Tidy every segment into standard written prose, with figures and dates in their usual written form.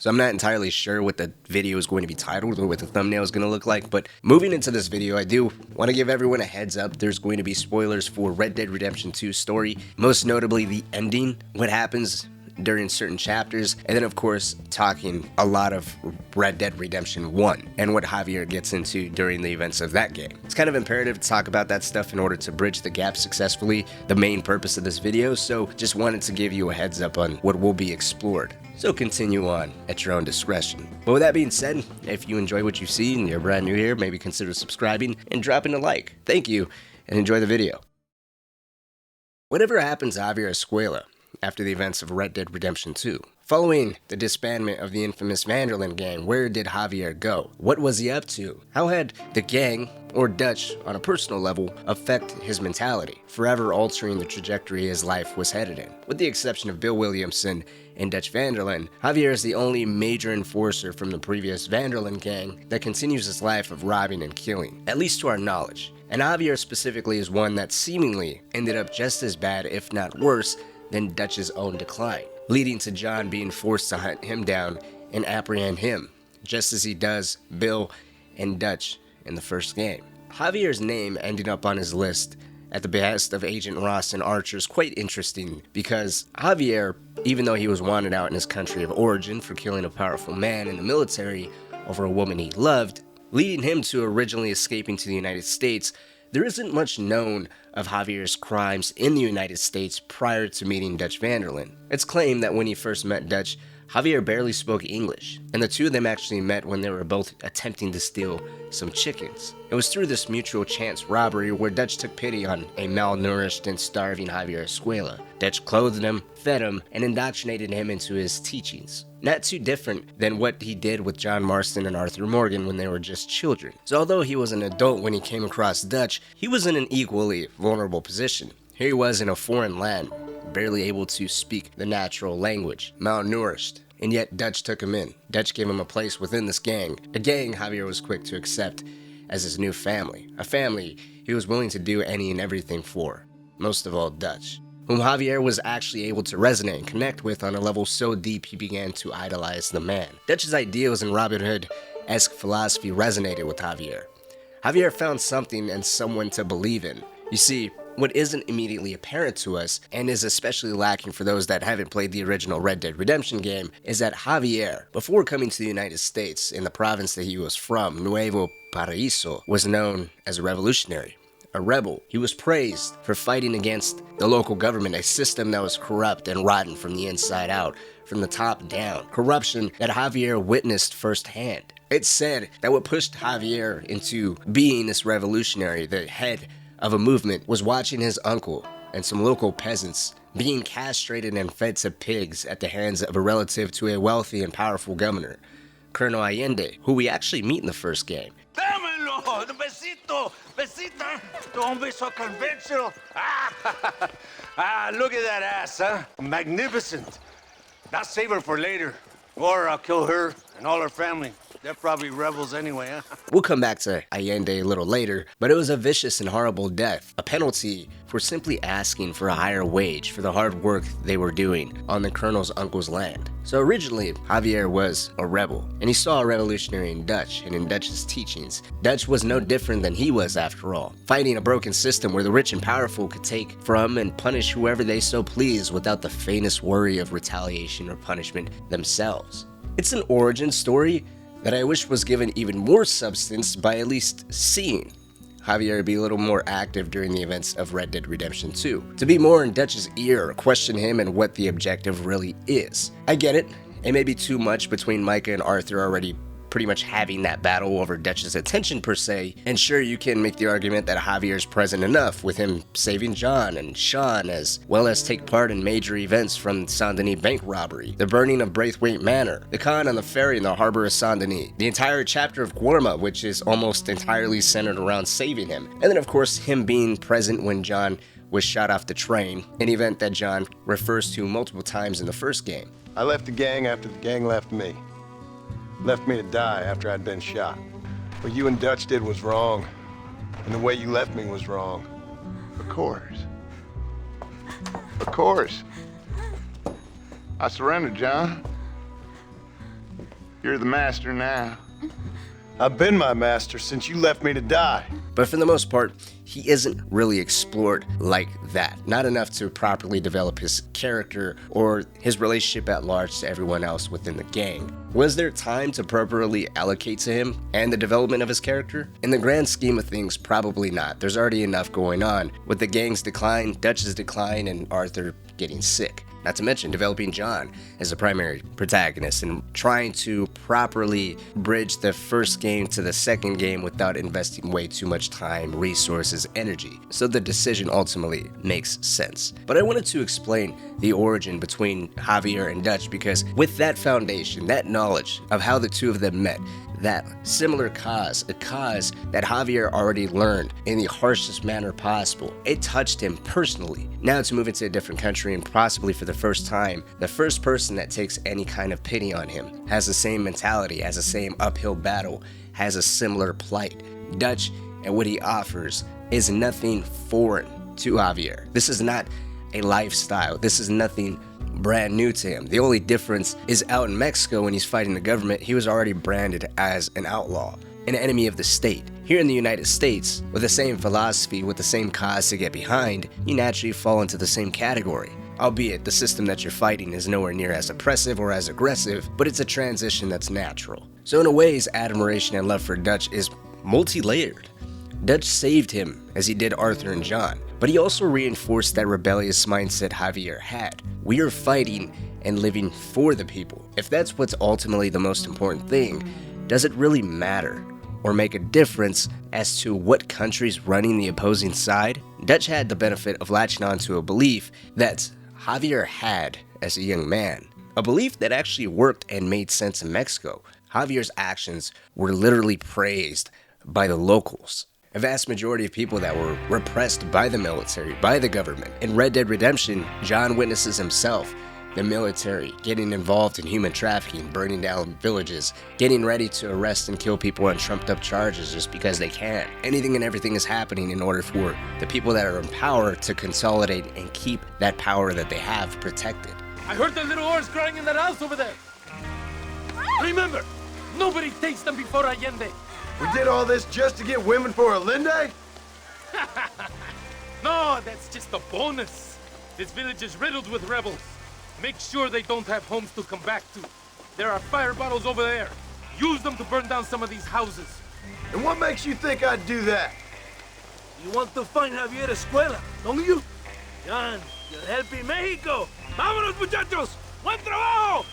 so I'm not entirely sure what the video is going to be titled or what the thumbnail is going to look like. But moving into this video, I do want to give everyone a heads up. There's going to be spoilers for Red Dead Redemption 2 story, most notably the ending, what happens during certain chapters, and then of course talking a lot of Red Dead Redemption 1 and what Javier gets into during the events of that game. It's kind of imperative to talk about that stuff in order to bridge the gap successfully, the main purpose of this video, so just wanted to give you a heads up on what will be explored. So continue on at your own discretion. But with that being said, if you enjoy what you see and you're brand new here, maybe consider subscribing and dropping a like. Thank you, and enjoy the video. Whatever happens to Javier Escuella after the events of Red Dead Redemption 2? Following the disbandment of the infamous Van der Linde gang, where did Javier go? What was he up to? How had the gang, or Dutch on a personal level, affect his mentality, forever altering the trajectory his life was headed in? With the exception of Bill Williamson and Dutch Van der Linde, Javier is the only major enforcer from the previous Van der Linde gang that continues his life of robbing and killing, at least to our knowledge. And Javier specifically is one that seemingly ended up just as bad, if not worse, than Dutch's own decline, leading to John being forced to hunt him down and apprehend him, just as he does Bill and Dutch in the first game. Javier's name ending up on his list at the behest of Agent Ross and Archer is quite interesting, because Javier, even though he was wanted out in his country of origin for killing a powerful man in the military over a woman he loved, leading him to originally escaping to the United States, there isn't much known of Javier's crimes in the United States prior to meeting Dutch Van der Linde. It's claimed that when he first met Dutch, Javier barely spoke English, and the two of them actually met when they were both attempting to steal some chickens. It was through this mutual chance robbery where Dutch took pity on a malnourished and starving Javier Escuella. Dutch clothed him, fed him, and indoctrinated him into his teachings. Not too different than what he did with John Marston and Arthur Morgan when they were just children. So although he was an adult when he came across Dutch, he was in an equally vulnerable position. Here he was in a foreign land, barely able to speak the natural language, malnourished, and yet Dutch took him in. Dutch gave him a place within this gang, a gang Javier was quick to accept as his new family, a family he was willing to do any and everything for, most of all Dutch, whom Javier was actually able to resonate and connect with on a level so deep he began to idolize the man. Dutch's ideals and Robin Hood-esque philosophy resonated with Javier. Javier found something and someone to believe in. You see, what isn't immediately apparent to us, and is especially lacking for those that haven't played the original Red Dead Redemption game, is that Javier, before coming to the United States in the province that he was from, Nuevo Paraíso, was known as a revolutionary, a rebel. He was praised for fighting against the local government, a system that was corrupt and rotten from the inside out, from the top down, corruption that Javier witnessed firsthand. It's said that what pushed Javier into being this revolutionary, the head of a movement, was watching his uncle and some local peasants being castrated and fed to pigs at the hands of a relative to a wealthy and powerful governor, Colonel Allende, who we actually meet in the first game. Dámelo! Besito! Besita! Un beso conventional! Look at that ass, huh? Magnificent. I'll save her for later. Or I'll kill her and all her family. They're probably rebels anyway, huh? We'll come back to Allende a little later, but it was a vicious and horrible death, a penalty for simply asking for a higher wage for the hard work they were doing on the colonel's uncle's land. So originally, Javier was a rebel, and he saw a revolutionary in Dutch and in Dutch's teachings. Dutch was no different than he was after all, fighting a broken system where the rich and powerful could take from and punish whoever they so pleased without the faintest worry of retaliation or punishment themselves. It's an origin story that I wish was given even more substance by at least seeing Javier be a little more active during the events of Red Dead Redemption 2, to be more in Dutch's ear, question him and what the objective really is. I get it, it may be too much between Micah and Arthur already pretty much having that battle over Dutch's attention per se, and sure, you can make the argument that Javier's present enough with him saving John and Sean, as well as take part in major events from Saint Denis bank robbery, the burning of Braithwaite Manor, the con on the ferry in the harbor of Saint Denis, the entire chapter of Guarma, which is almost entirely centered around saving him, and then of course him being present when John was shot off the train, an event that John refers to multiple times in the first game. I left the gang after the gang left me. Left me to die after I'd been shot. What you and Dutch did was wrong, and the way you left me was wrong. Of course. Of course. I surrendered, John. You're the master now. I've been my master since you left me to die. But for the most part, he isn't really explored like that. Not enough to properly develop his character or his relationship at large to everyone else within the gang. Was there time to properly allocate to him and the development of his character? In the grand scheme of things, probably not. There's already enough going on with the gang's decline, Dutch's decline, and Arthur getting sick. Not to mention developing John as the primary protagonist and trying to properly bridge the first game to the second game without investing way too much time, resources, energy. So the decision ultimately makes sense. But I wanted to explain the origin between Javier and Dutch because with that foundation, that knowledge of how the two of them met, that similar cause, a cause that Javier already learned in the harshest manner possible. It touched him personally. Now to move into a different country and possibly for the first time, the first person that takes any kind of pity on him has the same mentality, has the same uphill battle, has a similar plight. Dutch and what he offers is nothing foreign to Javier. This is not a lifestyle. This is nothing brand new to him. The only difference is out in Mexico when he's fighting the government, he was already branded as an outlaw, an enemy of the state. Here in the United States, with the same philosophy, with the same cause to get behind, you naturally fall into the same category. Albeit the system that you're fighting is nowhere near as oppressive or as aggressive, but it's a transition that's natural. So in a way, his admiration and love for Dutch is multi-layered. Dutch saved him as he did Arthur and John, but he also reinforced that rebellious mindset Javier had. We are fighting and living for the people. If that's what's ultimately the most important thing, does it really matter or make a difference as to what country's running the opposing side? Dutch had the benefit of latching onto a belief that Javier had as a young man, a belief that actually worked and made sense in Mexico. Javier's actions were literally praised by the locals. A vast majority of people that were repressed by the military, by the government. In Red Dead Redemption, John witnesses himself the military getting involved in human trafficking, burning down villages, getting ready to arrest and kill people on trumped up charges just because they can. Anything and everything is happening in order for the people that are in power to consolidate and keep that power that they have protected. I heard the little oars crying in that house over there. Remember, nobody takes them before Allende. We did all this just to get women for Allende? No, that's just a bonus. This village is riddled with rebels. Make sure they don't have homes to come back to. There are fire bottles over there. Use them to burn down some of these houses. And what makes you think I'd do that? You want to find Javier Escuella, don't you? John, you're helping Mexico. Vámonos, muchachos. Buen trabajo.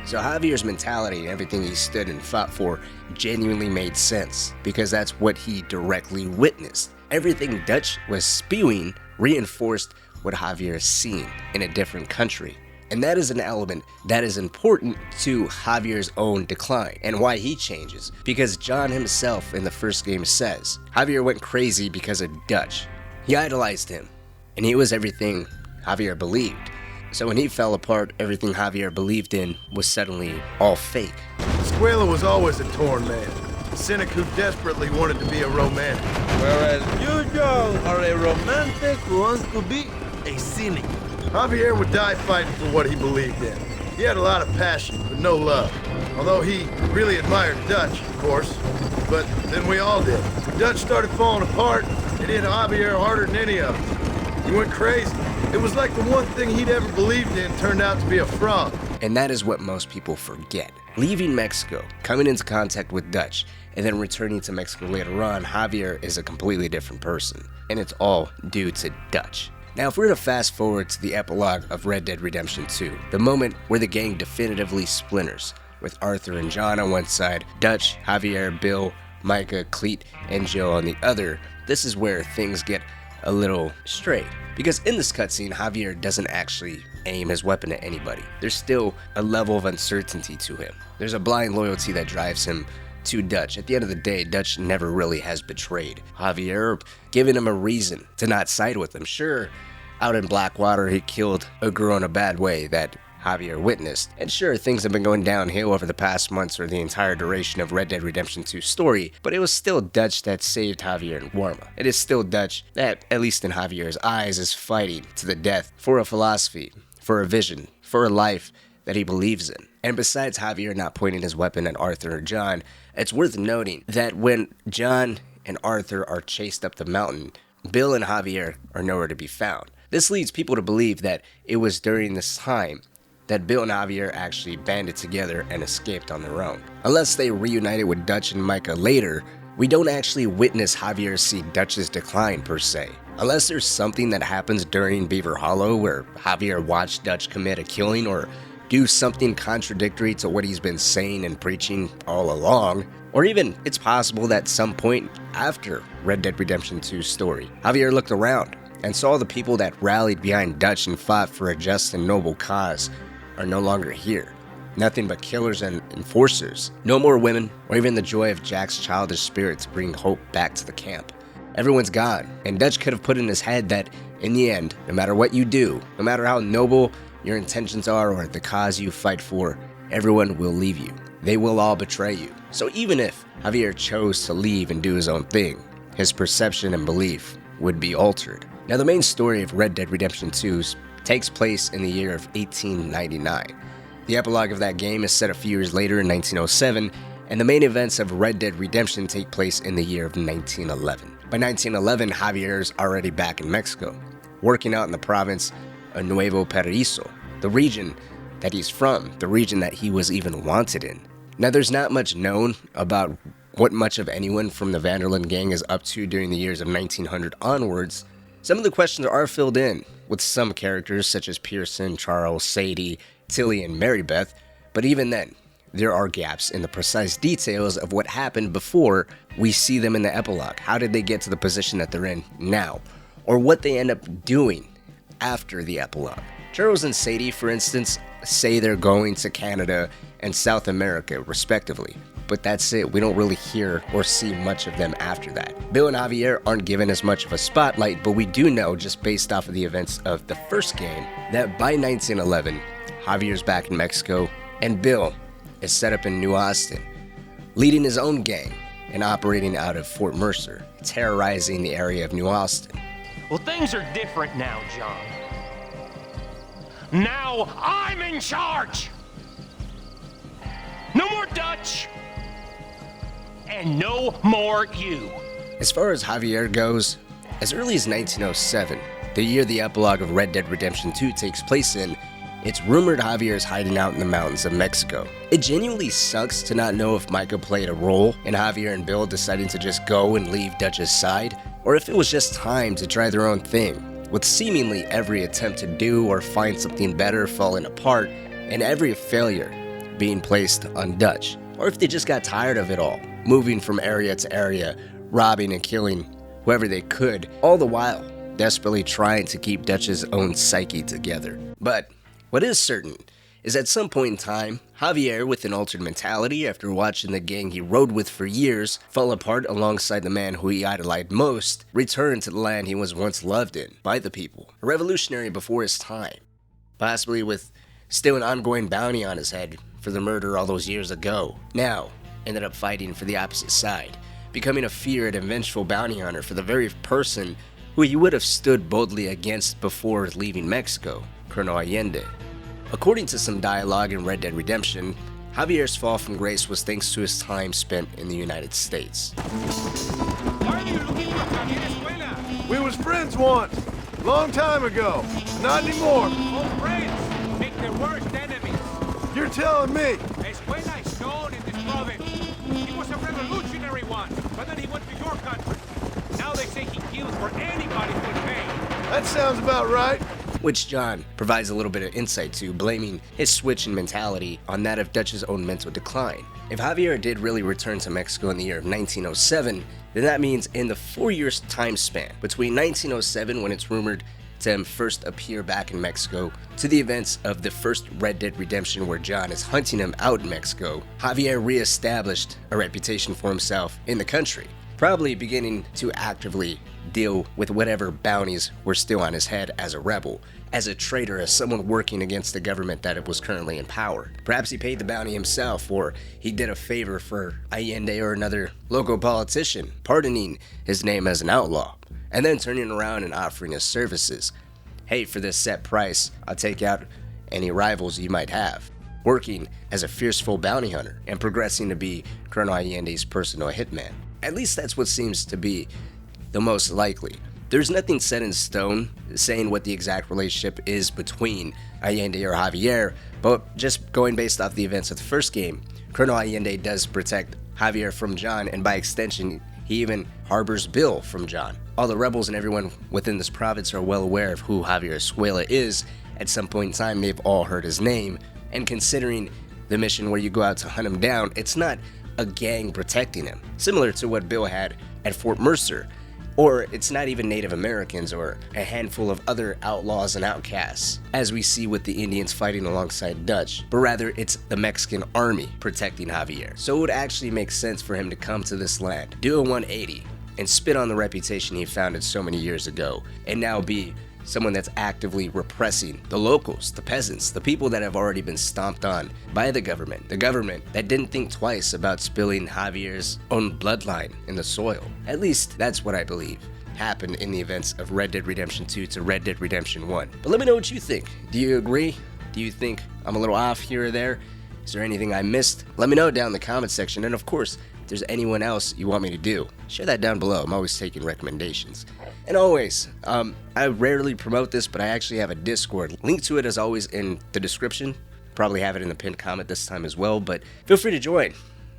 So Javier's mentality and everything he stood and fought for genuinely made sense because that's what he directly witnessed. Everything Dutch was spewing reinforced what Javier seen in a different country. And that is an element that is important to Javier's own decline and why he changes. Because John himself in the first game says, Javier went crazy because of Dutch. He idolized him, and he was everything Javier believed. So when he fell apart, everything Javier believed in was suddenly all fake. Escuella was always a torn man. A cynic who desperately wanted to be a romantic. Whereas you, John, are a romantic who wants to be a cynic. Javier would die fighting for what he believed in. He had a lot of passion, but no love. Although he really admired Dutch, of course. But then we all did. When Dutch started falling apart, it hit Javier harder than any of us. He went crazy. It was like the one thing he'd ever believed in turned out to be a fraud. And that is what most people forget. Leaving Mexico, coming into contact with Dutch, and then returning to Mexico later on, Javier is a completely different person. And it's all due to Dutch. Now, if we were to fast forward to the epilogue of Red Dead Redemption 2, the moment where the gang definitively splinters, with Arthur and John on one side, Dutch, Javier, Bill, Micah, Cleet, and Joe on the other, this is where things get a little straight. Because in this cutscene, Javier doesn't actually aim his weapon at anybody. There's still a level of uncertainty to him. There's a blind loyalty that drives him to Dutch. At the end of the day, Dutch never really has betrayed Javier, giving him a reason to not side with him. Sure, out in Blackwater, he killed a girl in a bad way that Javier witnessed. And sure, things have been going downhill over the past months or the entire duration of Red Dead Redemption 2's story, but it was still Dutch that saved Javier and Warma. It is still Dutch that, at least in Javier's eyes, is fighting to the death for a philosophy, for a vision, for a life that he believes in. And besides Javier not pointing his weapon at Arthur or John, it's worth noting that when John and Arthur are chased up the mountain, Bill and Javier are nowhere to be found. This leads people to believe that it was during this time that Bill and Javier actually banded together and escaped on their own. Unless they reunited with Dutch and Micah later, we don't actually witness Javier see Dutch's decline per se. Unless there's something that happens during Beaver Hollow where Javier watched Dutch commit a killing or do something contradictory to what he's been saying and preaching all along, or even it's possible that some point after Red Dead Redemption 2's story, Javier looked around and saw the people that rallied behind Dutch and fought for a just and noble cause are no longer here. Nothing but killers and enforcers. No more women, or even the joy of Jack's childish spirit to bring hope back to the camp. Everyone's gone, and Dutch could have put in his head that, in the end, no matter what you do, no matter how noble your intentions are or the cause you fight for, everyone will leave you. They will all betray you. So even if Javier chose to leave and do his own thing, his perception and belief would be altered. Now, the main story of Red Dead Redemption 2 takes place in the year of 1899. The epilogue of that game is set a few years later in 1907, and the main events of Red Dead Redemption take place in the year of 1911. By 1911, Javier is already back in Mexico, working out in the province of Nuevo Paraíso, the region that he's from, the region that he was even wanted in. Now, there's not much known about what much of anyone from the Vanderlyn gang is up to during the years of 1900 onwards. Some of the questions are filled in with some characters such as Pearson, Charles, Sadie, Tilly, and Mary Beth, but even then, there are gaps in the precise details of what happened before we see them in the epilogue. How did they get to the position that they're in now? Or what they end up doing after the epilogue. Charles and Sadie, for instance, say they're going to Canada and South America, respectively. But that's it. We don't really hear or see much of them after that. Bill and Javier aren't given as much of a spotlight, but we do know, just based off of the events of the first game, that by 1911, Javier's back in Mexico, and Bill is set up in New Austin, leading his own gang and operating out of Fort Mercer, terrorizing the area of New Austin. Well, things are different now, John. Now I'm in charge! No more Dutch! And no more you! As far as Javier goes, as early as 1907, the year the epilogue of Red Dead Redemption 2 takes place in, it's rumored Javier is hiding out in the mountains of Mexico. It genuinely sucks to not know if Micah played a role in Javier and Bill deciding to just go and leave Dutch's side, or if it was just time to try their own thing, with seemingly every attempt to do or find something better falling apart, and every failure being placed on Dutch, or if they just got tired of it all, moving from area to area, robbing and killing whoever they could, all the while desperately trying to keep Dutch's own psyche together. But what is certain is at some point in time, Javier, with an altered mentality after watching the gang he rode with for years fall apart alongside the man who he idolized most, returned to the land he was once loved in by the people, a revolutionary before his time, possibly with still an ongoing bounty on his head for the murder all those years ago. Now, ended up fighting for the opposite side, becoming a feared and vengeful bounty hunter for the very person who he would have stood boldly against before leaving Mexico, Colonel Allende. According to some dialogue in Red Dead Redemption, Javier's fall from grace was thanks to his time spent in the United States. Why are you looking for Javier Escuela? We was friends once, long time ago. Not anymore. Old friends make their worst enemies. You're telling me. Escuela is known in this province. He was a revolutionary once, but then he went to your country. Now they say he kills for anybody who will pay. That sounds about right. Which John provides a little bit of insight to, blaming his switch in mentality on that of Dutch's own mental decline. If Javier did really return to Mexico in the year of 1907, then that means in the 4 years time span between 1907, when it's rumored to him first appear back in Mexico, to the events of the first Red Dead Redemption where John is hunting him out in Mexico, Javier re-established a reputation for himself in the country, probably beginning to actively deal with whatever bounties were still on his head as a rebel, as a traitor, as someone working against the government that was currently in power. Perhaps he paid the bounty himself, or he did a favor for Allende or another local politician, pardoning his name as an outlaw, and then turning around and offering his services. Hey, for this set price, I'll take out any rivals you might have, working as a fearful bounty hunter, and progressing to be Colonel Allende's personal hitman. At least that's what seems to be the most likely. There's nothing set in stone saying what the exact relationship is between Allende or Javier, but just going based off the events of the first game, Colonel Allende does protect Javier from John, and by extension, he even harbors Bill from John. All the rebels and everyone within this province are well aware of who Javier Escuella is. At some point in time, they've all heard his name, and considering the mission where you go out to hunt him down, it's not a gang protecting him, similar to what Bill had at Fort Mercer. Or it's not even Native Americans or a handful of other outlaws and outcasts, as we see with the Indians fighting alongside Dutch, but rather it's the Mexican army protecting Javier. So it would actually make sense for him to come to this land, do a 180, and spit on the reputation he founded so many years ago, and now be someone that's actively repressing the locals, the peasants, the people that have already been stomped on by the government that didn't think twice about spilling Javier's own bloodline in the soil. At least that's what I believe happened in the events of Red Dead Redemption 2 to Red Dead Redemption 1. But let me know what you think. Do you agree? Do you think I'm a little off here or there? Is there anything I missed? Let me know down in the comment section, and of course, if there's anyone else you want me to do, share that down below. I'm always taking recommendations. And always, I rarely promote this, but I actually have a Discord. Link to it is always in the description. Probably have it in the pinned comment this time as well, but feel free to join.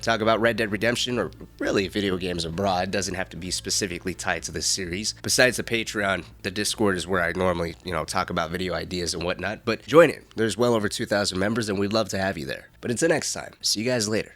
Talk about Red Dead Redemption, or really video games abroad. Doesn't have to be specifically tied to this series. Besides the Patreon, the Discord is where I normally, talk about video ideas and whatnot. But join it. There's well over 2,000 members, and we'd love to have you there. But until next time, see you guys later.